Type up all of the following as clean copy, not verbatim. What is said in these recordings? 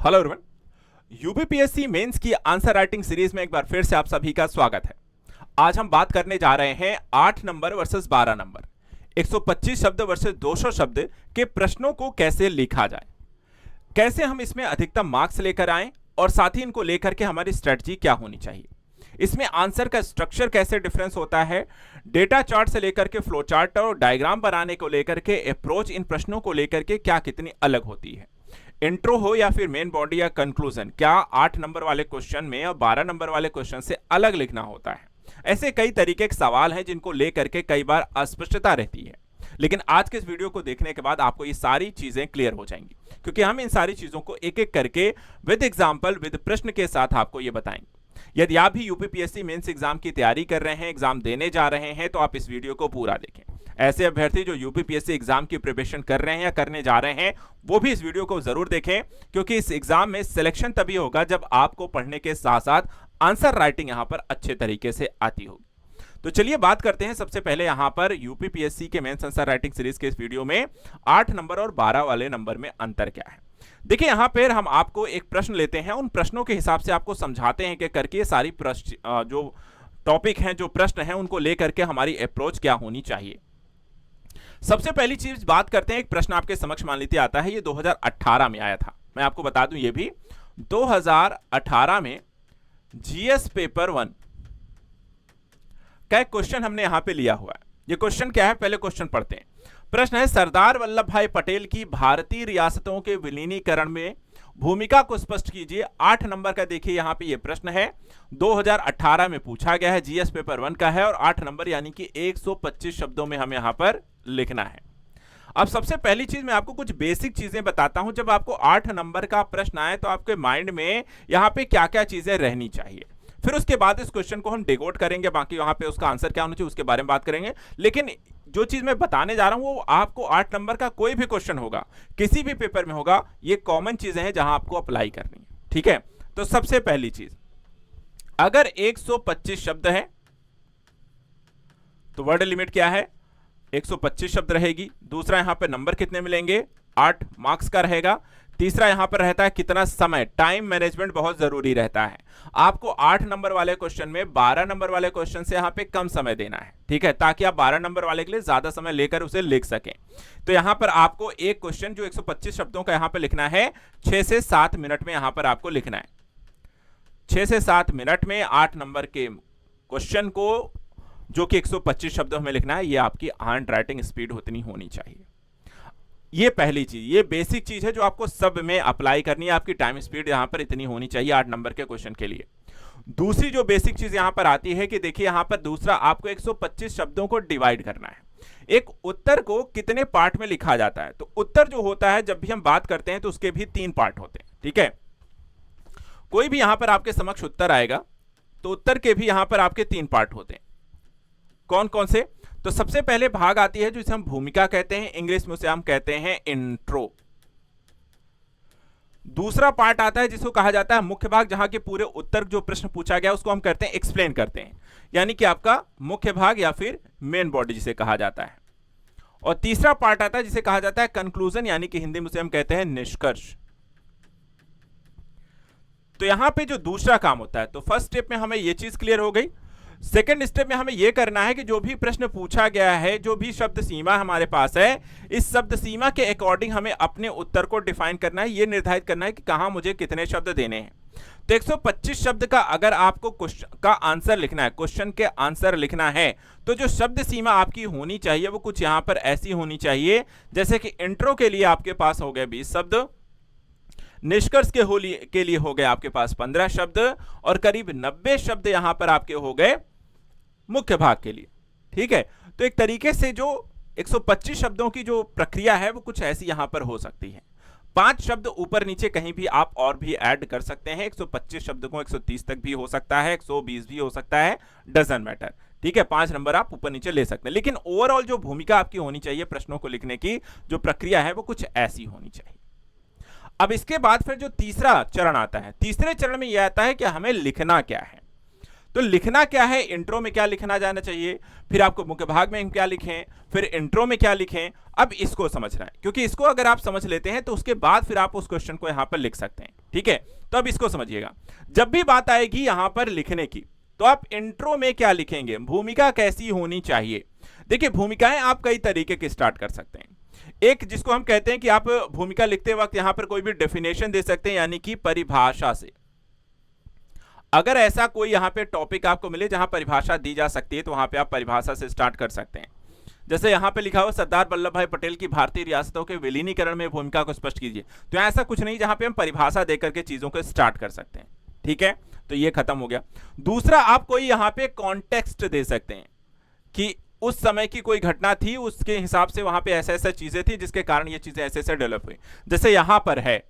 Hello everyone. UPPSC mains की answer writing series में एक बार फिर से आप सभी का स्वागत है। आज हम बात करने जा रहे हैं 8 नंबर वर्सेस 12 नंबर 125 शब्द वर्सेस 200 शब्द के प्रश्नों को कैसे लिखा जाए, कैसे हम इसमें अधिकतम मार्क्स लेकर आएं और साथ ही इनको लेकर के हमारी स्ट्रेटजी क्या होनी चाहिए। इसमें आंसर का स्ट्रक्चर कैसे डिफरेंस होता है, डेटा चार्ट से लेकर के फ्लो चार्ट और डायग्राम बनाने को लेकर के अप्रोच इन प्रश्नों को लेकर के क्या कितनी अलग होती है। इंट्रो हो या फिर मेन बॉडी या कंक्लूजन, क्या 8 नंबर वाले क्वेश्चन में और 12 नंबर वाले क्वेश्चन से अलग लिखना होता है। ऐसे कई तरीके के सवाल हैं जिनको लेकर के कई बार अस्पष्टता रहती है, लेकिन आज के इस वीडियो को देखने के बाद आपको ये सारी चीजें क्लियर हो जाएंगी, क्योंकि हम इन सारी चीजों को एक एक करके विद एग्जाम्पल विद प्रश्न के साथ आपको ये बताएंगे। यदि आप भी यूपीपीएससी मेंस एग्जाम की तैयारी कर रहे हैं, एग्जाम देने जा रहे हैं, तो आप इस वीडियो को पूरा देखें। ऐसे अभ्यर्थी जो यूपीपीएससी एग्जाम की प्रिपरेशन कर रहे हैं या करने जा रहे हैं, वो भी इस वीडियो को जरूर देखें, क्योंकि इस एग्जाम में सिलेक्शन तभी होगा जब आपको पढ़ने के साथ साथ आंसर राइटिंग यहां पर अच्छे तरीके से आती होगी। तो चलिए बात करते हैं सबसे पहले यहां पर यूपीपीएससी के मेंस आंसर राइटिंग सीरीज के इस वीडियो में 8 नंबर और 12 वाले नंबर में अंतर क्या है। देखिए यहां पर हम आपको एक प्रश्न लेते हैं, उन प्रश्नों के हिसाब से आपको समझाते हैं कि करके ये सारी जो टॉपिक हैं, जो प्रश्न हैं, उनको लेकर के हमारी अप्रोच क्या होनी चाहिए। सबसे पहली चीज बात करते हैं, एक प्रश्न आपके समक्ष मान लीजिए आता है, ये 2018 में आया था। मैं आपको बता दूं ये भी 2018 में जीएस पेपर 1 का एक क्वेश्चन हमने यहां पे लिया हुआ है। ये क्वेश्चन क्या है, पहले क्वेश्चन पढ़ते हैं। प्रश्न है, सरदार वल्लभ भाई पटेल की भारतीय रियासतों के विलीनीकरण में भूमिका को स्पष्ट कीजिए। 8 नंबर का देखिए यहां पे ये प्रश्न है, 2018 में पूछा गया है, जीएस पेपर 1 का है और 8 नंबर यानी कि 125 शब्दों में हमें यहां पर लिखना है। अब सबसे पहली चीज मैं आपको कुछ बेसिक चीजें बताता हूं। जब आपको 8 नंबर का प्रश्न आए तो आपके माइंड में यहां पे क्या क्या चीजें रहनी चाहिए, फिर उसके बाद इस क्वेश्चन को हम डिकोड करेंगे, बाकी वहां पे उसका आंसर क्या होना चाहिए उसके बारे में बात करेंगे। लेकिन जो चीज मैं बताने जा रहा हूं वो आपको 8 नंबर का कोई भी क्वेश्चन होगा, किसी भी पेपर में होगा, ये कॉमन चीजें हैं जहां आपको अप्लाई करनी है। ठीक है, तो सबसे पहली चीज, अगर 125 शब्द है तो वर्ड लिमिट क्या है, 125 शब्द रहेगी। दूसरा यहां पर नंबर कितने मिलेंगे, 8 मार्क्स का रहेगा। तीसरा यहां पर रहता है कितना समय, टाइम मैनेजमेंट बहुत जरूरी रहता है। आपको 8 नंबर वाले क्वेश्चन में 12 नंबर वाले क्वेश्चन से यहां पे कम समय देना है, ठीक है, ताकि आप 12 नंबर वाले के लिए ज्यादा समय लेकर उसे लिख सकें। तो यहां पर आपको एक क्वेश्चन जो 125 शब्दों का यहां पर लिखना है, 6 से 7 मिनट में यहां पर आपको लिखना है। 6 से 7 मिनट में 8 नंबर के क्वेश्चन को जो कि 125 शब्दों में लिखना है, ये आपकी हैंड राइटिंग स्पीड उतनी होनी चाहिए। ये पहली चीज, ये बेसिक चीज है जो आपको सब में अप्लाई करनी है। आपकी टाइम स्पीड यहां पर इतनी होनी चाहिए 8 नंबर के क्वेश्चन के लिए। दूसरी जो बेसिक चीज यहां पर आती है कि देखिए यहां पर दूसरा आपको 125 शब्दों को डिवाइड करना है। एक उत्तर को कितने पार्ट में लिखा जाता है, तो उत्तर जो होता है जब भी हम बात करते हैं तो उसके भी 3 पार्ट होते हैं। ठीक है, कोई भी यहां पर आपके समक्ष उत्तर आएगा तो उत्तर के भी यहां पर आपके 3 पार्ट होते हैं। कौन कौन से, तो सबसे पहले भाग आती है जिसे हम भूमिका कहते हैं, इंग्लिश में उसे हम कहते हैं इंट्रो। दूसरा पार्ट आता है जिसको कहा जाता है मुख्य भाग, जहां के पूरे उत्तर जो प्रश्न पूछा गया उसको हम करते हैं एक्सप्लेन करते हैं, यानी कि आपका मुख्य भाग या फिर मेन बॉडी जिसे कहा जाता है। और तीसरा पार्ट आता है जिसे कहा जाता है कंक्लूजन, यानी कि हिंदी में उसे हम कहते हैं निष्कर्ष। तो यहां पे जो दूसरा काम होता है, तो फर्स्ट स्टेप में हमें यह चीज क्लियर हो गई। सेकेंड स्टेप में हमें यह करना है कि जो भी प्रश्न पूछा गया है, जो भी शब्द सीमा हमारे पास है, इस शब्द सीमा के अकॉर्डिंग हमें अपने उत्तर को डिफाइन करना है, यह निर्धारित करना है कि कहां मुझे कितने शब्द देने हैं। तो 125 शब्द का अगर आपको क्वेश्चन का आंसर लिखना है, क्वेश्चन के आंसर लिखना है, तो जो शब्द सीमा आपकी होनी चाहिए वो कुछ यहां पर ऐसी होनी चाहिए, जैसे कि इंट्रो के लिए आपके पास हो गए 20 शब्द, निष्कर्ष के लिए हो गए आपके पास 15 शब्द और करीब 90 शब्द यहां पर आपके हो गए मुख्य भाग के लिए। ठीक है, तो एक तरीके से जो 125 शब्दों की जो प्रक्रिया है वो कुछ ऐसी यहां पर हो सकती है। 5 शब्द ऊपर नीचे कहीं भी आप और भी ऐड कर सकते हैं। 125 शब्द को 130 तक भी हो सकता है, 120 भी हो सकता है, डजंट मैटर। ठीक है, 5 नंबर आप ऊपर नीचे ले सकते हैं, लेकिन ओवरऑल जो भूमिका आपकी होनी चाहिए, प्रश्नों को लिखने की जो प्रक्रिया है वो कुछ ऐसी होनी चाहिए। अब इसके बाद फिर जो तीसरा चरण आता है, तीसरे चरण में यह आता है कि हमें लिखना क्या है। तो लिखना क्या है, इंट्रो में क्या लिखना जाना चाहिए, फिर आपको मुख्य भाग में क्या लिखें, फिर इंट्रो में क्या लिखें, अब इसको समझना है, क्योंकि इसको अगर आप समझ लेते हैं तो उसके बाद फिर आप उस क्वेश्चन को यहां पर लिख सकते हैं। ठीक है, तो अब इसको समझिएगा। जब भी बात आएगी यहां पर लिखने की, तो आप इंट्रो में क्या लिखेंगे, भूमिका कैसी होनी चाहिए। देखिए, भूमिकाएं आप कई तरीके की स्टार्ट कर सकते हैं। एक जिसको हम कहते हैं कि आप भूमिका लिखते वक्त यहां पर कोई भी डेफिनेशन दे सकते हैं, यानी कि परिभाषा से। अगर ऐसा कोई यहां पे टॉपिक आपको मिले जहां परिभाषा दी जा सकती है, तो वहां पे आप परिभाषा से स्टार्ट कर सकते हैं। जैसे यहां पे लिखा हुआ सरदार वल्लभ भाई पटेल की भारतीय रियासतों के विलीनीकरण में भूमिका को स्पष्ट कीजिए, तो ऐसा कुछ नहीं जहां पे हम परिभाषा देकर के चीजों को स्टार्ट कर सकते हैं। ठीक है, तो ये खत्म हो गया। दूसरा, आप कोई यहां पे कॉन्टेक्स्ट दे सकते हैं कि उस समय की कोई घटना थी, उसके हिसाब से वहां पे ऐसे ऐसे चीजें थी जिसके कारण ये चीजें ऐसे ऐसे डेवलप हुई। जैसे यहां पर है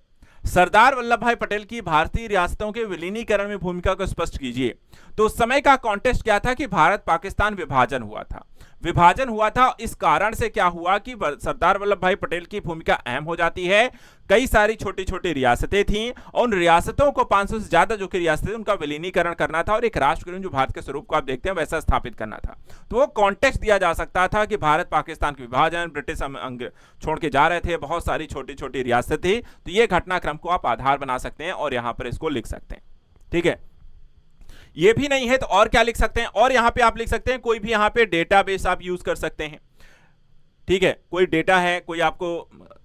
सरदार वल्लभ भाई पटेल की भारतीय रियासतों के विलीनीकरण में भूमिका को स्पष्ट कीजिए, तो उस समय का कॉन्टेक्स्ट क्या था कि भारत पाकिस्तान विभाजन हुआ था। विभाजन हुआ था, इस कारण से क्या हुआ कि सरदार वल्लभ भाई पटेल की भूमिका अहम हो जाती है। कई सारी छोटी छोटी रियासतें थीं और उन रियासतों को 500 से ज्यादा जो कि रियासतें उनका विलीनीकरण करना था और एक राष्ट्र जो भारत के स्वरूप को आप देखते हैं वैसा स्थापित करना था। तो वो कॉन्टेक्स्ट दिया जा सकता था कि भारत पाकिस्तान के विभाजन, ब्रिटिश अंग छोड़ के जा रहे थे, बहुत सारी छोटी छोटी रियासतें थी, तो ये घटनाक्रम को आप आधार बना सकते हैं और यहां पर इसको लिख सकते हैं। ठीक है, ये भी नहीं है तो और क्या लिख सकते हैं, और यहां पे आप लिख सकते हैं कोई भी यहां पे डेटाबेस आप यूज कर सकते हैं। ठीक है, कोई डेटा है, कोई आपको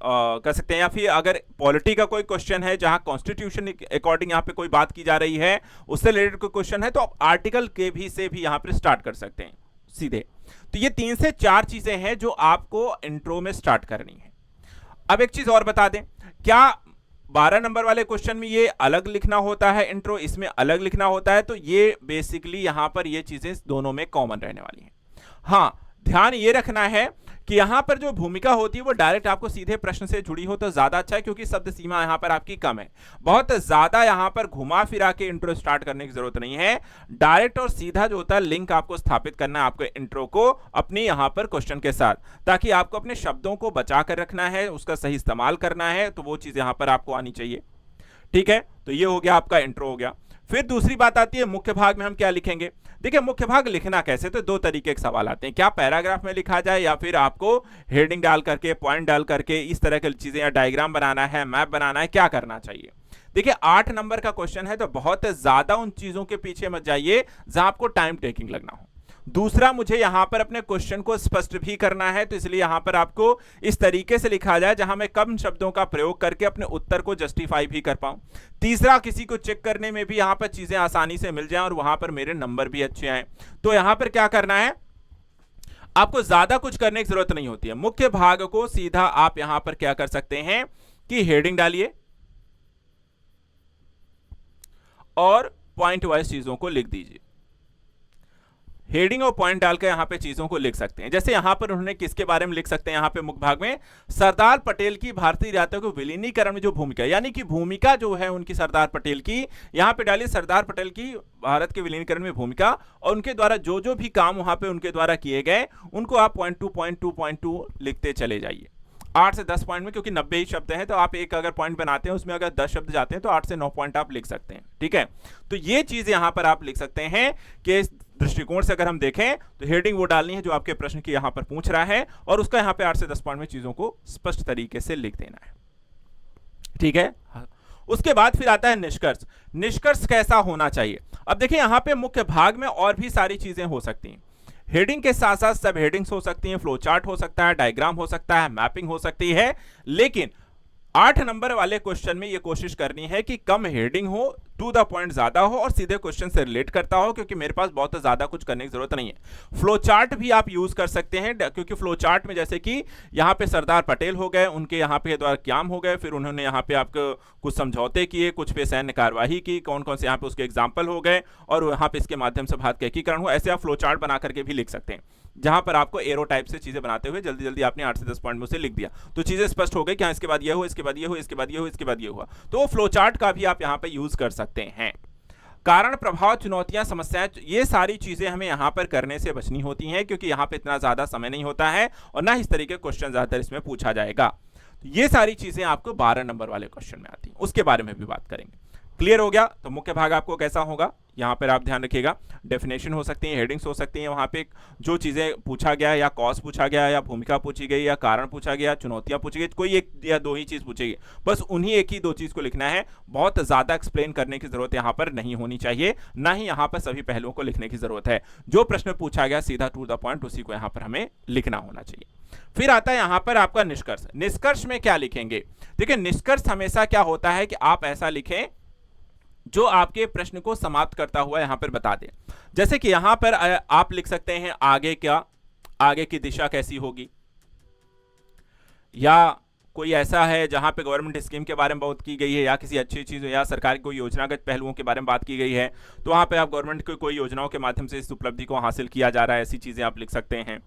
कर सकते हैं, या फिर अगर पॉलिटी का कोई क्वेश्चन है जहां कॉन्स्टिट्यूशन अकॉर्डिंग यहां पे कोई बात की जा रही है, उससे रिलेटेड कोई क्वेश्चन है, तो आप आर्टिकल के भी से भी यहां पर स्टार्ट कर सकते हैं सीधे। तो ये 3 से 4 चीजें हैं जो आपको इंट्रो में स्टार्ट करनी है। अब एक चीज और बता दें, क्या 12 नंबर वाले क्वेश्चन में ये अलग लिखना होता है इंट्रो, इसमें अलग लिखना होता है? तो ये बेसिकली यहां पर ये चीजें दोनों में कॉमन रहने वाली हैं। हाँ, ध्यान ये रखना है कि यहां पर जो भूमिका होती है वो डायरेक्ट आपको सीधे प्रश्न से जुड़ी हो तो ज्यादा अच्छा है, क्योंकि शब्द सीमा यहां पर आपकी कम है। बहुत ज्यादा यहां पर घुमा फिरा के इंट्रो स्टार्ट करने की जरूरत नहीं है। डायरेक्ट और सीधा जो होता है लिंक आपको स्थापित करना है आपके इंट्रो को अपनी यहां पर क्वेश्चन के साथ, ताकि आपको अपने शब्दों को बचा कर रखना है, उसका सही इस्तेमाल करना है, तो वो चीज यहां पर आपको आनी चाहिए। ठीक है, तो ये हो गया आपका इंट्रो हो गया। फिर दूसरी बात आती है मुख्य भाग में हम क्या लिखेंगे। देखिए, मुख्य भाग लिखना कैसे, तो 2 तरीके के सवाल आते हैं, क्या पैराग्राफ में लिखा जाए या फिर आपको हेडिंग डाल करके, पॉइंट डाल करके, इस तरह की चीजें, या डायग्राम बनाना है, मैप बनाना है, क्या करना चाहिए। देखिए, 8 नंबर का क्वेश्चन है तो बहुत ज्यादा उन चीजों के पीछे मत जाइए जहां आपको टाइम टेकिंग लगना हो। दूसरा, मुझे यहां पर अपने क्वेश्चन को स्पष्ट भी करना है, तो इसलिए यहां पर आपको इस तरीके से लिखा जाए जहां मैं कम शब्दों का प्रयोग करके अपने उत्तर को जस्टिफाई भी कर पाऊं। तीसरा, किसी को चेक करने में भी यहां पर चीजें आसानी से मिल जाएं और वहां पर मेरे नंबर भी अच्छे आए। तो यहां पर क्या करना है, आपको ज्यादा कुछ करने की जरूरत नहीं होती है। मुख्य भाग को सीधा आप यहां पर क्या कर सकते हैं कि हेडिंग डालिए और पॉइंट वाइज चीजों को लिख दीजिए। हेडिंग और पॉइंट डालकर यहां पे चीजों को लिख सकते हैं। जैसे यहां पर उन्होंने किसके बारे में लिख सकते हैं, यहां पे मुख्य भाग में सरदार पटेल की भारतीय रियासतों के विलीनीकरण में जो भूमिका, यानी कि भूमिका जो है उनकी सरदार पटेल की, यहां पे डालिए सरदार पटेल की भारत के विलीनीकरण में भूमिका, और उनके द्वारा जो जो भी काम वहां पे उनके द्वारा किए गए उनको आप .2.2.2 लिखते चले जाइए। 8 से 10 पॉइंट में, क्योंकि 90 ही शब्द हैं, तो आप एक अगर पॉइंट बनाते हैं उसमें अगर 10 शब्द जाते हैं तो 8 से 9 पॉइंट आप लिख सकते हैं। ठीक है, तो ये चीज यहां पर आप लिख सकते हैं कि इस दृष्टिकोण से अगर हम देखें तो हेडिंग वो डालनी है जो आपके प्रश्न की यहां पर पूछ रहा है, और उसका यहां पे 8 से 10 पॉइंट में चीजों को स्पष्ट तरीके से लिख देना है। ठीक है, उसके बाद फिर आता है निष्कर्ष। निष्कर्ष कैसा होना चाहिए। अब देखिए, यहां पे मुख्य भाग में और भी सारी चीजें हो सकती हैं। हेडिंग के साथ साथ सब हेडिंग्स हो सकती हैं, फ्लो चार्ट हो सकता है, डायग्राम हो सकता है, मैपिंग हो सकती है, लेकिन 8 नंबर वाले क्वेश्चन में ये कोशिश करनी है कि कम हेडिंग हो, टू द पॉइंट ज्यादा हो और सीधे क्वेश्चन से रिलेट करता हो, क्योंकि मेरे पास बहुत ज्यादा कुछ करने की जरूरत नहीं है। फ्लो चार्ट भी आप यूज कर सकते हैं, क्योंकि फ्लो चार्ट में जैसे कि यहाँ पे सरदार पटेल हो गए, उनके यहाँ पे द्वारा क्याम हो गए, फिर उन्होंने यहाँ पे आपको कुछ समझौते किए, कुछ पे सैन्य कार्यवाही की, कौन कौन से यहाँ पे उसके एग्जाम्पल हो गए, और यहाँ पे इसके माध्यम से भारत का एकीकरण हुआ। ऐसे आप फ्लो चार्ट बना करके भी लिख सकते हैं, जहां पर आपको एरो टाइप से चीजें बनाते हुए जल्दी जल्दी आपने 8 से 10 पॉइंट में से लिख दिया, तो चीजें स्पष्ट हो गई कि हाँ, इसके बाद ये हुआ, इसके बाद ये हुआ, इसके बाद ये हुआ, इसके बाद ये हुआ। तो फ्लो चार्ट का भी आप यहाँ पे यूज कर सकते हैं। कारण, प्रभाव, चुनौतियां, समस्याएं, ये सारी चीजें हमें यहां पर करने से बचनी होती हैं, क्योंकि यहां पे इतना ज्यादा समय नहीं होता है और ना इस तरीके के क्वेश्चन ज्यादातर इसमें पूछा जाएगा। तो ये सारी चीजें आपको 12 नंबर वाले क्वेश्चन में आती हैं, उसके बारे में भी बात करेंगे। क्लियर हो गया? तो मुख्य भाग आपको कैसा होगा, यहां पर आप ध्यान रखिएगा, डेफिनेशन हो सकती है, हेडिंग्स हो सकती हैं, वहां पे जो चीजें पूछा गया या कॉज पूछा गया या भूमिका पूछी गई या कारण पूछा गया, चुनौतियां पूछी गई, कोई एक या दो ही चीज पूछेगी, बस उन्हीं एक ही दो चीज को लिखना है। बहुत ज्यादा एक्सप्लेन करने की जरूरत यहां पर नहीं होनी चाहिए, ना ही यहां पर सभी पहलुओं को लिखने की जरूरत है। जो प्रश्न पूछा गया सीधा टू द पॉइंट उसी को यहां पर हमें लिखना होना चाहिए। फिर आता है यहां पर आपका निष्कर्ष। निष्कर्ष में क्या लिखेंगे? देखिए, निष्कर्ष हमेशा क्या होता है कि आप ऐसा लिखें जो आपके प्रश्न को समाप्त करता हुआ यहां पर बता दे। जैसे कि यहां पर आप लिख सकते हैं आगे की दिशा कैसी होगी, या कोई ऐसा है जहां पे गवर्नमेंट स्कीम के बारे में बात की गई है, या किसी अच्छी चीज या सरकार की कोई योजनागत पहलुओं के बारे में बात की गई है, तो वहां पे आप गवर्नमेंट की कोई योजनाओं के माध्यम से इस उपलब्धि को हासिल किया जा रहा है, ऐसी चीजें आप लिख सकते हैं।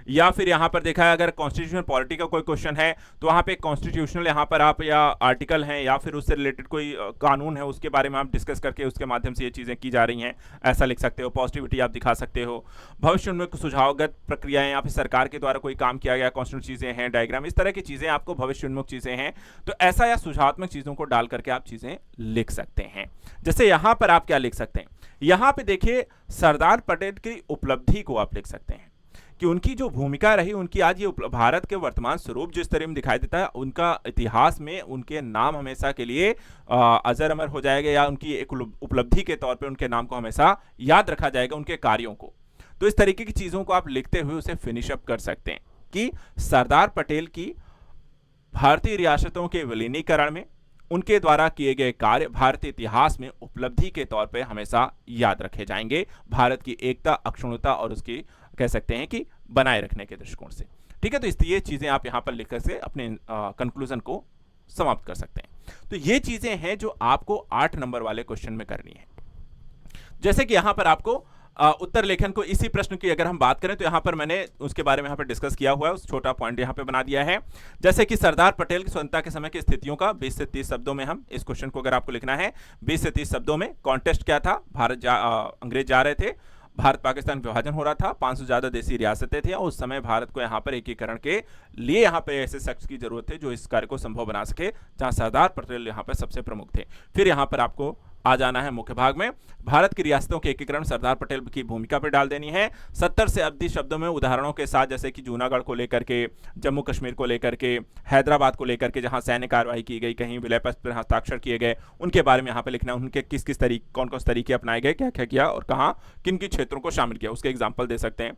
या फिर यहां पर देखा है अगर कॉन्स्टिट्यूशनल पॉलिटी का कोई क्वेश्चन है तो वहां पे कॉन्स्टिट्यूशनल यहां पर आप या आर्टिकल है या फिर उससे रिलेटेड कोई कानून है उसके बारे में आप डिस्कस करके उसके माध्यम से ये चीजें की जा रही हैं, ऐसा लिख सकते हो। पॉजिटिविटी आप दिखा सकते हो। भविष्य में सुझावगत प्रक्रियाएं या फिर सरकार के द्वारा कोई काम किया गया, कॉन्स्टिट्यूशनल चीजें हैं, डायग्राम, इस तरह की चीजें आपको भविष्य उन्मुख चीजें हैं, तो ऐसा या सुझावात्मक चीजों को डाल करके आप चीजें लिख सकते हैं। जैसे यहां पर आप क्या लिख सकते हैं, यहां पे देखिए सरदार पटेल की उपलब्धि को आप लिख सकते हैं कि उनकी जो भूमिका रही, उनकी आज ये भारत के वर्तमान स्वरूप जिस तरह में दिखाई देता है, उनका इतिहास में उनके नाम हमेशा के लिए अजर अमर हो जाएगा, या उनकी एक उपलब्धि के तौर पे उनके नाम को हमेशा याद रखा जाएगा, उनके कार्यों को। तो इस तरीके की चीजों को आप लिखते हुए उसे फिनिश अप कर सकते हैं कि सरदार पटेल की भारतीय रियासतों के विलीनीकरण में उनके द्वारा किए गए कार्य भारतीय इतिहास में उपलब्धि के तौर पे हमेशा याद रखे जाएंगे, भारत की एकता, अक्षुण्णता और उसकी कह सकते हैं कि बनाए रखने के दृष्टिकोण से। ठीक है, तो इसलिए चीजें आप यहां पर लिखकर से अपने कंक्लूजन को समाप्त कर सकते हैं। तो ये चीजें हैं जो आपको 8 नंबर वाले क्वेश्चन में करनी है। जैसे कि यहां पर आपको उत्तर लेखन को, इसी प्रश्न की अगर हम बात करें तो यहां पर मैंने उसके बारे में यहां पर डिस्कस किया हुआ है, उस छोटा पॉइंट यहां पे बना दिया है। जैसे कि सरदार पटेल की स्वतंत्रता के समय की स्थितियों का 20 से 30 शब्दों में हम इस क्वेश्चन को अगर आपको लिखना है 20 से 30 शब्दों में। कॉन्टेस्ट क्या था, अंग्रेज जा रहे थे, भारत पाकिस्तान विभाजन हो रहा था, 500 से ज्यादा देशी रियासतें थी और उस समय भारत को यहाँ पर एकीकरण के लिए यहाँ पे ऐसे शख्स की जरूरत थी जो इस कार्य को संभव बना सके, जहां सरदार पटेल यहाँ पर सबसे प्रमुख थे। फिर यहाँ पर आपको आ जाना है मुख्य भाग में, भारत की रियासतों के एकीकरण सरदार पटेल की भूमिका पर डाल देनी है। 70 से अधिक शब्दों में उदाहरणों के साथ, जैसे कि जूनागढ़ को लेकर के, जम्मू कश्मीर को लेकर के, हैदराबाद को लेकर के जहां सैन्य कार्रवाई की गई, कहीं विलय पत्र पर हस्ताक्षर किए गए, उनके बारे में यहाँ पे लिखना है, उनके किस किस तरीके, कौन कौन से तरीके अपनाए गए, क्या क्या किया और कहाँ किन किन क्षेत्रों को शामिल किया, उसके एग्जाम्पल दे सकते हैं।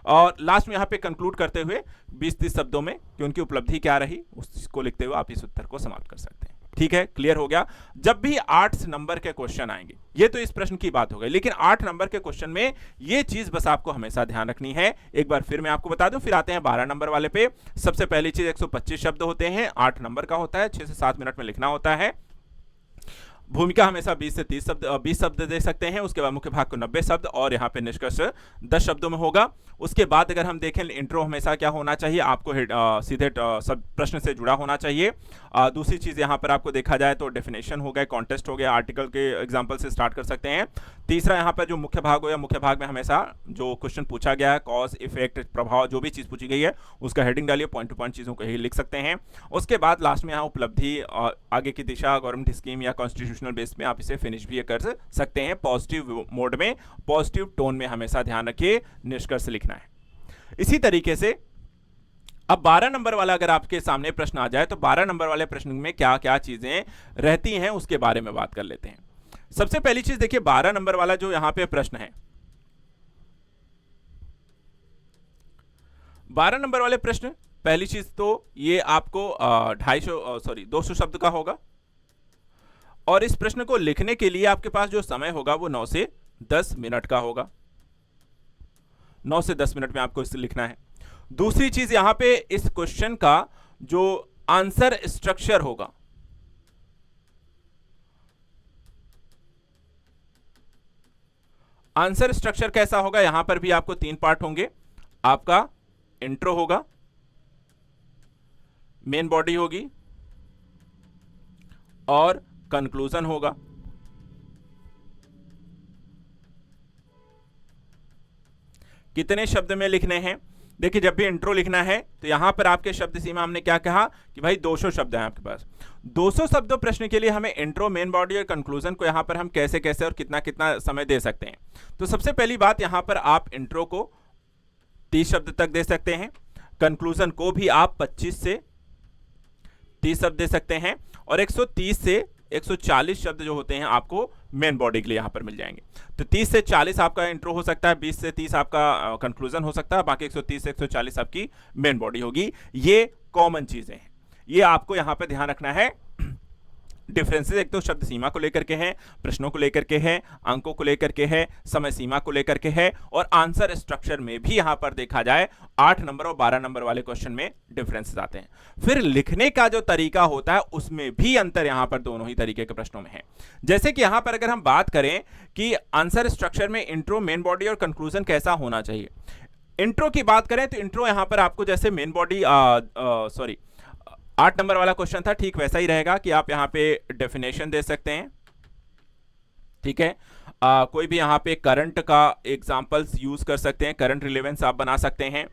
और लास्ट में यहाँ पे कंक्लूड करते हुए 20-30 शब्दों में कि उनकी उपलब्धि क्या रही, उसको लिखते हुए आप इस उत्तर को समाप्त कर सकते हैं। ठीक है, क्लियर हो गया। जब भी 8 नंबर के क्वेश्चन आएंगे, ये तो इस प्रश्न की बात हो गई, लेकिन 8 नंबर के क्वेश्चन में ये चीज बस आपको हमेशा ध्यान रखनी है। एक बार फिर मैं आपको बता दूं, फिर आते हैं 12 नंबर वाले पे। सबसे पहली चीज 125 शब्द होते हैं, 8 नंबर का होता है, 6 से 7 मिनट में लिखना होता है। भूमिका हमेशा 20 से 30 शब्द 20 शब्द दे सकते हैं। उसके बाद मुख्य भाग को 90 शब्द और यहाँ पे निष्कर्ष 10 शब्दों में होगा। उसके बाद अगर हम देखें, इंट्रो हमेशा क्या होना चाहिए, आपको सीधे सब प्रश्न से जुड़ा होना चाहिए। दूसरी चीज यहाँ पर आपको देखा जाए तो डेफिनेशन हो गया, कॉन्टेस्ट हो गया, आर्टिकल के एग्जाम्पल से स्टार्ट कर सकते हैं। तीसरा यहाँ पर जो मुख्य भाग हो गया, मुख्य भाग में हमेशा जो क्वेश्चन पूछा गया है, कॉज, इफेक्ट, प्रभाव, जो भी चीज पूछी गई है उसका हेडिंग डालिए, पॉइंट टू पॉइंट चीजों को ही लिख सकते हैं। उसके बाद लास्ट में यहाँ उपलब्धि, आगे की दिशा, गवर्नमेंट स्कीम या कॉन्स्टिट्यूशनल बेस में आप इसे फिनिश भी कर सकते हैं। पॉजिटिव मोड में, पॉजिटिव टोन में हमेशा ध्यान रखिए, निष्कर्ष लिखना है। इसी तरीके से अब 12 नंबर वाला अगर आपके सामने प्रश्न आ जाए तो 12 नंबर वाले प्रश्न में क्या क्या चीजें रहती हैं उसके बारे में बात कर लेते हैं। सबसे पहली चीज देखिए, 12 नंबर वाला जो यहां पे प्रश्न है, 12 नंबर वाले प्रश्न, पहली चीज तो ये आपको 200 शब्द का होगा और इस प्रश्न को लिखने के लिए आपके पास जो समय होगा वो 9 से 10 मिनट का होगा। 9 से 10 मिनट में आपको इसे लिखना है। दूसरी चीज यहां पे इस क्वेश्चन का जो आंसर स्ट्रक्चर होगा, आंसर स्ट्रक्चर कैसा होगा, यहां पर भी आपको 3 पार्ट होंगे। आपका इंट्रो होगा, मेन बॉडी होगी और कंक्लूजन होगा। कितने शब्द में लिखने हैं, देखिए जब भी इंट्रो लिखना है तो यहां पर आपके शब्द सीमा हमने क्या कहा कि भाई 200 शब्द हैं आपके पास। 200 शब्दों प्रश्न के लिए हमें इंट्रो, मेन बॉडी और कंक्लूजन को यहां पर हम कैसे कैसे और कितना कितना समय दे सकते हैं। तो सबसे पहली बात, यहां पर आप इंट्रो को 30 शब्द तक दे सकते हैं, कंक्लूजन को भी आप 25 से 30 शब्द दे सकते हैं, और 130 से 140 शब्द जो होते हैं आपको मेन बॉडी के लिए यहां पर मिल जाएंगे। तो 30 से 40 आपका इंट्रो हो सकता है, 20 से 30 आपका कंक्लूजन हो सकता है, बाकी 130 से 140 आपकी मेन बॉडी होगी। ये कॉमन चीजें हैं, ये आपको यहां पर ध्यान रखना है। डिफरेंसेस एक तो शब्द सीमा को लेकर के हैं, प्रश्नों को लेकर के हैं, अंकों को लेकर के है, समय सीमा को लेकर के है, और आंसर स्ट्रक्चर में भी यहां पर देखा जाए 8 नंबर और 12 नंबर वाले क्वेश्चन में डिफरेंसेस आते हैं। फिर लिखने का जो तरीका होता है उसमें भी अंतर यहां पर दोनों ही तरीके के प्रश्नों में है। जैसे कि यहां पर अगर हम बात करें कि आंसर स्ट्रक्चर में इंट्रो, मेन बॉडी और कंक्लूजन कैसा होना चाहिए। इंट्रो की बात करें तो इंट्रो यहां पर आपको जैसे मेन बॉडी 8 नंबर वाला क्वेश्चन था, ठीक वैसा ही रहेगा कि आप यहां पे डेफिनेशन दे सकते हैं, ठीक है। कोई भी यहां पे करंट का एग्जांपल्स यूज कर सकते हैं, करंट रिलेवेंस आप बना सकते हैं।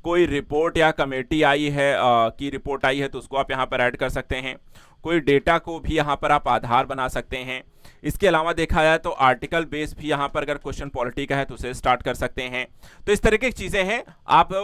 कोई रिपोर्ट या कमेटी आई है की रिपोर्ट आई है तो उसको आप यहां पर ऐड कर सकते हैं। कोई डेटा को भी यहां पर आप आधार बना सकते हैं। इसके अलावा देखा जाए तो आर्टिकल बेस भी यहां पर अगर क्वेश्चन पॉलिटी का है तो उसे स्टार्ट कर सकते हैं। तो इस तरह की चीजें हैं, आप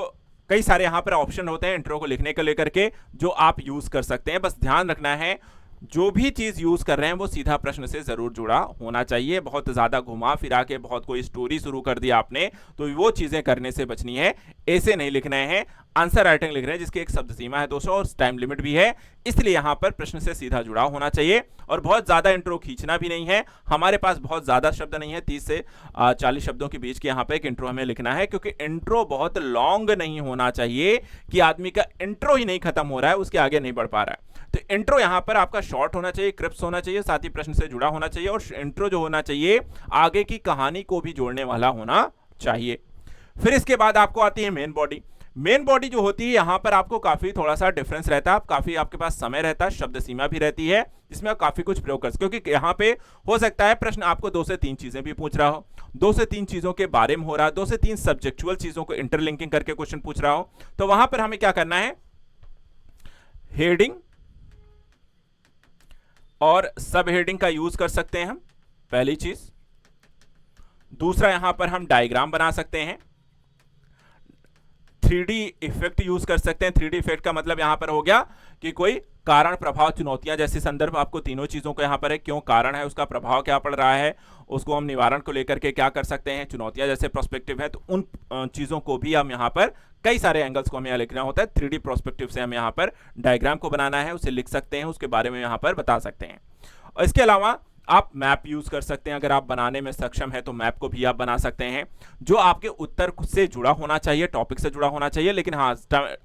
कई सारे यहां पर ऑप्शन होते हैं इंट्रो को लिखने को लेकर के जो आप यूज कर सकते हैं। बस ध्यान रखना है जो भी चीज यूज कर रहे हैं वो सीधा प्रश्न से जरूर जुड़ा होना चाहिए। बहुत ज्यादा घुमा फिरा के बहुत कोई स्टोरी शुरू कर दी आपने तो वो चीजें करने से बचनी है। ऐसे नहीं लिखना है, आंसर राइटिंग लिख रहे हैं जिसकी एक शब्द सीमा है 200 और टाइम लिमिट भी है, इसलिए यहां पर प्रश्न से सीधा जुड़ा होना चाहिए। और बहुत ज्यादा इंट्रो खींचना भी नहीं है, हमारे पास बहुत ज्यादा शब्द नहीं है, 30 से 40 शब्दों के बीच के यहां पर एक इंट्रो हमें लिखना है, क्योंकि इंट्रो बहुत लॉन्ग नहीं होना चाहिए कि आदमी का इंट्रो ही नहीं खत्म हो रहा है, उसके आगे नहीं बढ़ पा रहा है। तो इंट्रो यहां पर आपका शॉर्ट होना चाहिए, क्रिप्स होना चाहिए, साथ ही प्रश्न से जुड़ा होना चाहिए, और इंट्रो जो होना चाहिए आगे की कहानी को भी जोड़ने वाला होना चाहिए। फिर इसके बाद आपको आती है मेन बॉडी। मेन बॉडी जो होती है यहां पर आपको काफी थोड़ा सा डिफरेंस रहता है, काफी आपके पास समय रहता है, शब्द सीमा भी रहती है, जिसमें आप काफी कुछ प्रयोग कर सकते, क्योंकि यहां पे हो सकता है प्रश्न आपको 2 से 3 चीजें भी पूछ रहा हो, 2 से 3 चीजों के बारे में हो रहा है, 2 से 3 सब्जेक्चुअल चीजों को इंटरलिंकिंग करके क्वेश्चन पूछ रहा हो। तो वहां पर हमें क्या करना है, हेडिंग और सब हेडिंग का यूज कर सकते हैं हम, पहली चीज। दूसरा यहां पर हम डायग्राम बना सकते हैं, 3D इफेक्ट यूज कर सकते हैं। 3D इफेक्ट का मतलब यहां पर हो गया कि कोई कारण, प्रभाव, चुनौतियां जैसे संदर्भ आपको तीनों चीजों को यहां पर है, क्यों कारण है, उसका प्रभाव क्या पड़ रहा है, उसको हम निवारण को लेकर के क्या कर सकते हैं, चुनौतियां जैसे प्रोस्पेक्टिव है तो उन चीजों को भी हम यहां पर कई सारे एंगल्स को हमें यहां लिखना होता है। 3D प्रोस्पेक्टिव से हम यहां पर डायग्राम को बनाना है, उसे लिख सकते हैं, उसके बारे में यहां पर बता सकते हैं। और इसके अलावा आप मैप यूज कर सकते हैं, अगर आप बनाने में सक्षम है तो मैप को भी आप बना सकते हैं, जो आपके उत्तर से जुड़ा होना चाहिए, टॉपिक से जुड़ा होना चाहिए। लेकिन हाँ,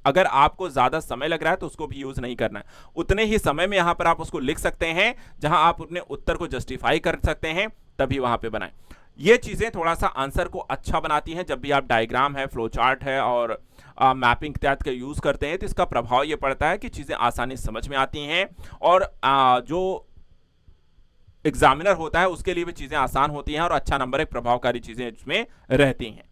अगर आपको ज्यादा समय लग रहा है तो उसको भी यूज नहीं करना है, उतने ही समय में यहां पर आप उसको लिख सकते हैं जहां आप अपने उत्तर को जस्टिफाई कर सकते हैं, तभी वहां पे बनाएं। ये चीजें थोड़ा सा आंसर को अच्छा बनाती हैं। जब भी आप डायग्राम है, फ्लो चार्ट है और मैपिंग इत्यादि का यूज करते हैं तो इसका प्रभाव ये पड़ता है कि चीजें आसानी से समझ में आती हैं, और जो एग्जामिनर होता है उसके लिए भी चीजें आसान होती हैं और अच्छा नंबर, एक प्रभावकारी चीजें इसमें रहती हैं।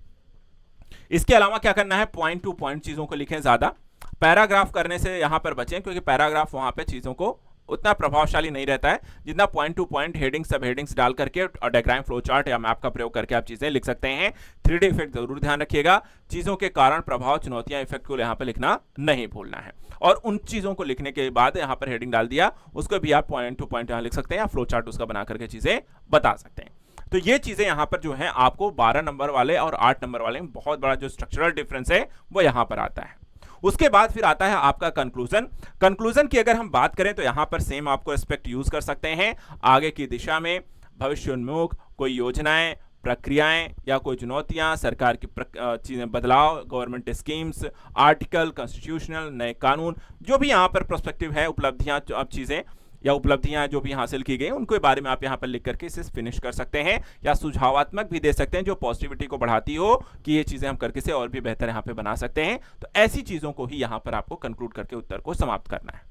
इसके अलावा क्या करना है, पॉइंट टू पॉइंट चीजों को लिखें, ज्यादा पैराग्राफ करने से यहां पर बचें, क्योंकि पैराग्राफ वहां पे चीजों को उतना प्रभावशाली नहीं रहता है, जितना पॉइंट टू पॉइंट, हेडिंग, सब हेडिंग्स डाल करके और डायग्राम, फ्लो चार्ट या मैप का प्रयोग करके आप चीजें लिख सकते हैं। 3D इफेक्ट जरूर ध्यान रखिएगा, चीजों के कारण, प्रभाव, चुनौतियां, इफेक्ट को यहां पर लिखना नहीं भूलना है। और उन चीजों को लिखने के बाद यहां पर हेडिंग डाल दिया, उसको भी आप पॉइंट टू पॉइंट यहां लिख सकते हैं, या फ्लो चार्ट उसका बना करके चीजें बता सकते हैं। तो ये चीजें यहां पर जो है आपको 12 नंबर वाले और 8 नंबर वाले में बहुत बड़ा जो स्ट्रक्चरल डिफरेंस है वो यहां पर आता है। उसके बाद फिर आता है आपका कंक्लूजन। कंक्लूजन की अगर हम बात करें तो यहां पर सेम आपको एस्पेक्ट यूज कर सकते हैं, आगे की दिशा में, भविष्योन्मुख, कोई योजनाएं, प्रक्रियाएं या कोई चुनौतियां, सरकार की चीजें, बदलाव, गवर्नमेंट स्कीम्स, आर्टिकल, कॉन्स्टिट्यूशनल, नए कानून, जो भी यहां पर प्रोस्पेक्टिव है, उपलब्धियां, अब चीजें या उपलब्धियां जो भी हासिल की गई उनके बारे में आप यहां पर लिख करके इसे फिनिश कर सकते हैं, या सुझावात्मक भी दे सकते हैं जो पॉजिटिविटी को बढ़ाती हो कि ये चीजें हम करके से और भी बेहतर यहां पे बना सकते हैं। तो ऐसी चीजों को ही यहां पर आपको कंक्लूड करके उत्तर को समाप्त करना है।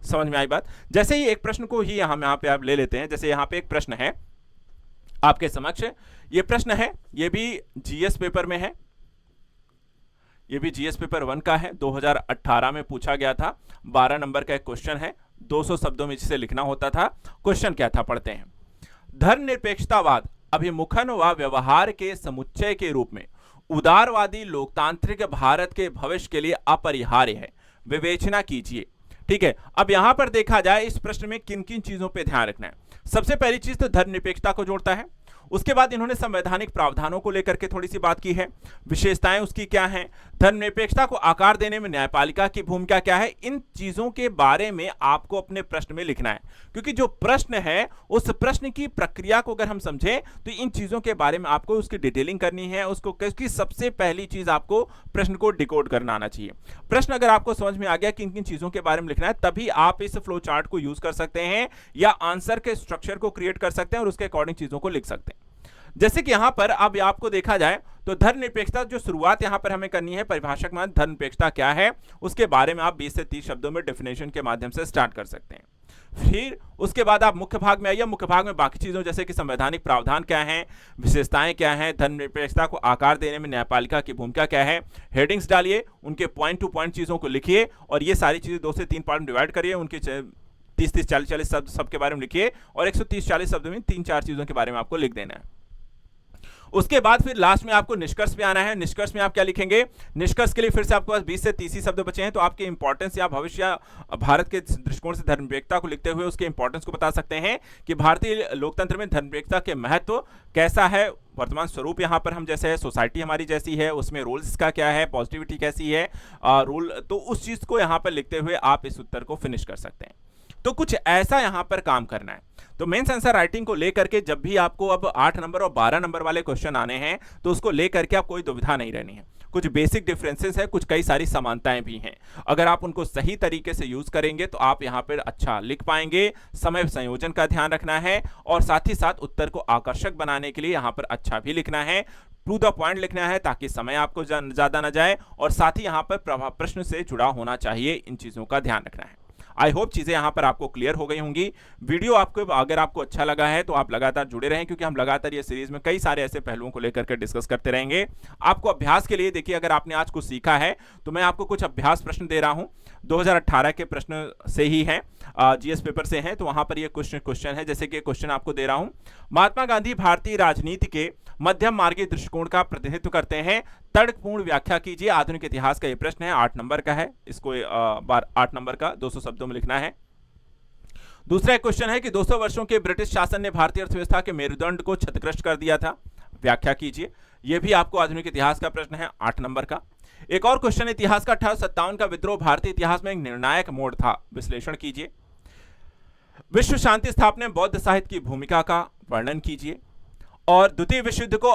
समझ में आई बात? जैसे ही एक प्रश्न को ही यहां पे आप ले लेते हैं, जैसे यहां पे एक प्रश्न है आपके समक्ष, ये प्रश्न है, ये भी जीएस पेपर में है, ये भी जीएस पेपर 1 का है, 2018 में पूछा गया था। 12 नंबर का एक क्वेश्चन है, 200 शब्दों में जिसे लिखना होता था। क्वेश्चन क्या था, पढ़ते हैं। धर्मनिरपेक्षतावाद अभिमुखन व व्यवहार के समुच्चय के रूप में उदारवादी लोकतांत्रिक भारत के भविष्य के लिए अपरिहार्य है, विवेचना कीजिए। ठीक है, अब यहां पर देखा जाए इस प्रश्न में किन किन चीजों पे ध्यान रखना है। सबसे पहली चीज तो धर्मनिरपेक्षता को जोड़ता है। उसके बाद इन्होंने संवैधानिक प्रावधानों को लेकर के थोड़ी सी बात की है, विशेषताएं उसकी क्या हैं, धर्मनिरपेक्षता को आकार देने में न्यायपालिका की भूमिका क्या है। इन चीजों के बारे में आपको अपने प्रश्न में लिखना है, क्योंकि जो प्रश्न है उस प्रश्न की प्रक्रिया को अगर हम समझें तो इन चीजों के बारे में आपको उसकी डिटेलिंग करनी है। उसको उसकी सबसे पहली चीज आपको प्रश्न को डिकोड करना आना चाहिए। प्रश्न अगर आपको समझ में आ गया किन किन चीजों के बारे में लिखना है, तभी आप इस फ्लो चार्ट को यूज कर सकते हैं या आंसर के स्ट्रक्चर को क्रिएट कर सकते हैं और उसके अकॉर्डिंग चीजों को लिख सकते हैं। जैसे कि यहां पर अब आपको देखा जाए तो धर्मनिरपेक्षता जो शुरुआत यहां पर हमें करनी है, परिभाषक मान धर्मनिरपेक्षता क्या है उसके बारे में आप 20 से 30 शब्दों में डेफिनेशन के माध्यम से स्टार्ट कर सकते हैं। फिर उसके बाद आप मुख्य भाग में आइए। मुख्य भाग में बाकी चीजों जैसे कि संवैधानिक प्रावधान क्या है, विशेषताएं क्या हैं, धर्मनिरपेक्षता को आकार देने में न्यायपालिका की भूमिका क्या है, हेडिंग्स डालिए, उनके पॉइंट टू पॉइंट चीजों को लिखिए और ये सारी चीजें 2 से 3 पार्ट में डिवाइड करिए। उनके 30-30, 40-40 शब्द सबके बारे में लिखिए और 130-40 शब्द में 3-4 चीजों के बारे में आपको लिख देना है। उसके बाद फिर लास्ट में आपको निष्कर्ष पे आना है। निष्कर्ष में आप क्या लिखेंगे, निष्कर्ष के लिए फिर से आपके पास 20 से 30 ही शब्द बचे हैं, तो आपके इंपॉर्टेंस या भविष्य या भारत के दृष्टिकोण से धर्मनिरपेक्षता को लिखते हुए उसके इंपॉर्टेंस को बता सकते हैं कि भारतीय लोकतंत्र में धर्मनिरपेक्षता के महत्व कैसा है, वर्तमान स्वरूप यहाँ पर हम जैसे है, सोसाइटी हमारी जैसी है, उसमें रोल्स का क्या है, पॉजिटिविटी कैसी है, रोल, तो उस चीज को यहाँ पर लिखते हुए आप इस उत्तर को फिनिश कर सकते हैं। तो कुछ ऐसा यहां पर काम करना है। तो मेंस आंसर राइटिंग को लेकर के जब भी आपको अब 8 नंबर और 12 नंबर वाले क्वेश्चन आने हैं तो उसको लेकर के आप कोई दुविधा नहीं रहनी है। कुछ बेसिक डिफरेंसेस है, कुछ कई सारी समानताएं भी हैं। अगर आप उनको सही तरीके से यूज करेंगे तो आप यहां पर अच्छा लिख पाएंगे। समय संयोजन का ध्यान रखना है और साथ ही साथ उत्तर को आकर्षक बनाने के लिए यहां पर अच्छा भी लिखना है, टू द पॉइंट लिखना है ताकि समय आपको ज्यादा ना जाए और साथ ही यहां पर प्रश्न से जुड़ा होना चाहिए। इन चीजों का ध्यान रखना है। आई होप चीजें यहां पर आपको क्लियर हो गई होंगी। वीडियो आपको अगर आपको अच्छा लगा है तो आप लगातार जुड़े रहें, क्योंकि हम लगातार ये सीरीज में कई सारे ऐसे पहलुओं को लेकर के डिस्कस करते रहेंगे। आपको अभ्यास के लिए देखिए, अगर आपने आज कुछ सीखा है तो मैं आपको कुछ अभ्यास प्रश्न दे रहा हूं, 2018 के प्रश्न से ही है, जीएस पेपर से है, तो वहां पर ये क्वेश्चन है। जैसे कि क्वेश्चन आपको दे रहा हूं, महात्मा गांधी भारतीय राजनीति के मध्यम मार्गी दृष्टिकोण का प्रतिनिधित्व करते हैं, तर्कपूर्ण व्याख्या कीजिए। आधुनिक इतिहास का ये प्रश्न है, 8 नंबर का है, इसको 8 नंबर का 200 शब्दों में लिखना है। दूसरा क्वेश्चन है कि 200 वर्षों के ब्रिटिश शासन ने भारतीय अर्थव्यवस्था के मेरुदंड को क्षतिग्रस्त कर दिया था, व्याख्या कीजिए। यह भी आपको आधुनिक इतिहास का प्रश्न है, 8 नंबर का। एक और क्वेश्चन, इतिहास का 1857 का विद्रोह भारतीय इतिहास में एक निर्णायक मोड़ था, विश्लेषण कीजिए। विश्व शांति स्थापना में बौद्ध साहित्य की भूमिका का वर्णन कीजिए और द्वितीय विश्व युद्ध को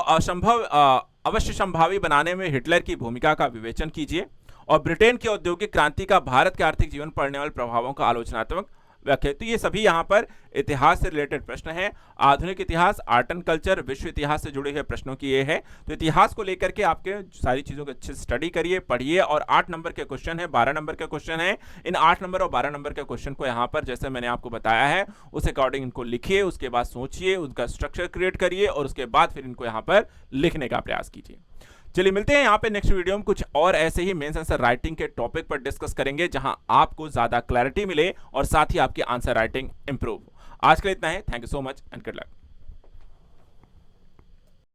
अवश्य संभावी बनाने में हिटलर की भूमिका का विवेचन कीजिए और ब्रिटेन की औद्योगिक क्रांति का भारत के आर्थिक जीवन पर पड़ने वाले प्रभावों का आलोचनात्मक व्याख्या। तो ये सभी यहाँ पर इतिहास से रिलेटेड प्रश्न हैं। आधुनिक इतिहास, आर्ट एंड कल्चर, विश्व इतिहास से जुड़े हुए प्रश्नों की ये है। तो इतिहास को लेकर के आपके सारी चीज़ों को अच्छे से स्टडी करिए, पढ़िए और 8 नंबर के क्वेश्चन है, 12 नंबर के क्वेश्चन है। इन 8 नंबर और 12 नंबर के क्वेश्चन को यहाँ पर जैसे मैंने आपको बताया है उस अकॉर्डिंग इनको लिखिए, उसके बाद सोचिए, उनका स्ट्रक्चर क्रिएट करिए और उसके बाद फिर इनको यहाँ पर लिखने का प्रयास कीजिए। चलिए मिलते हैं यहाँ पे नेक्स्ट वीडियो में, कुछ और ऐसे ही मेंस आंसर राइटिंग के टॉपिक पर डिस्कस करेंगे जहां आपको ज्यादा क्लैरिटी मिले और साथ ही आपकी आंसर राइटिंग इंप्रूव। आज के लिए इतना है। Thank you so much and good luck.